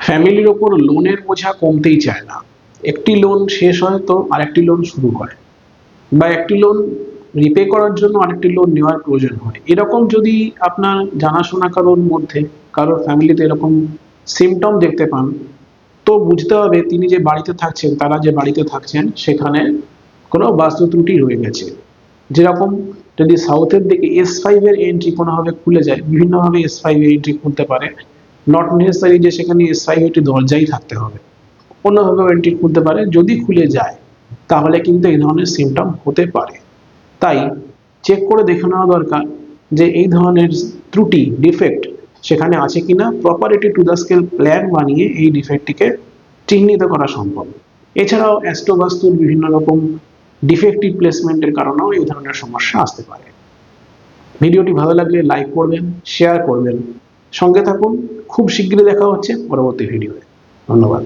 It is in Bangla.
ফ্যামিলির ওপর লোনের বোঝা কমতেই চায় না। একটি লোন শেষ হয় তো আরেকটি লোন শুরু হয়, বা একটি লোন রিপে করার জন্য আরেকটি লোন নেওয়ার প্রয়োজন হয়। এরকম যদি আপনার জানাশোনা কারোর মধ্যে, কারোর ফ্যামিলিতে এরকম সিমটম দেখতে পান, তো বুঝতে হবে তিনি যে বাড়িতে থাকছেন, তারা যে বাড়িতে থাকছেন সেখানে কোনো বাস্তু ত্রুটি রয়ে গেছে। যেরকম যদি সাউথের দিকে S5 এর এন্ট্রি কোনোভাবে খুলে যায়, বিভিন্নভাবে S5 এর এন্ট্রি খুলতে পারে, নট নেসেসারি যে সেখানে S5 একটি দরজাই থাকতে হবে, অন্যভাবেও এন্ট্রি খুলতে পারে। যদি খুলে যায় তাহলে কিন্তু এই ধরনের সিমটম হতে পারে। তাই চেক করে দেখে নেওয়া দরকার যে এই ধরনের ত্রুটি, ডিফেক্ট সেখানে আছে কিনা। প্রপারিটি টু দ্য স্কেল প্ল্যান বানিয়ে এই ডিফেক্টটিকে চিহ্নিত করা সম্ভব। এছাড়াও অ্যাস্ট্রোবাস্তুর বিভিন্ন রকম ডিফেক্টিভ প্লেসমেন্টের কারণেও এই ধরনের সমস্যা আসতে পারে। ভিডিওটি ভালো লাগলে লাইক করবেন, শেয়ার করবেন, সঙ্গে থাকুন। খুব শীঘ্রই দেখা হচ্ছে পরবর্তী ভিডিওতে। ধন্যবাদ।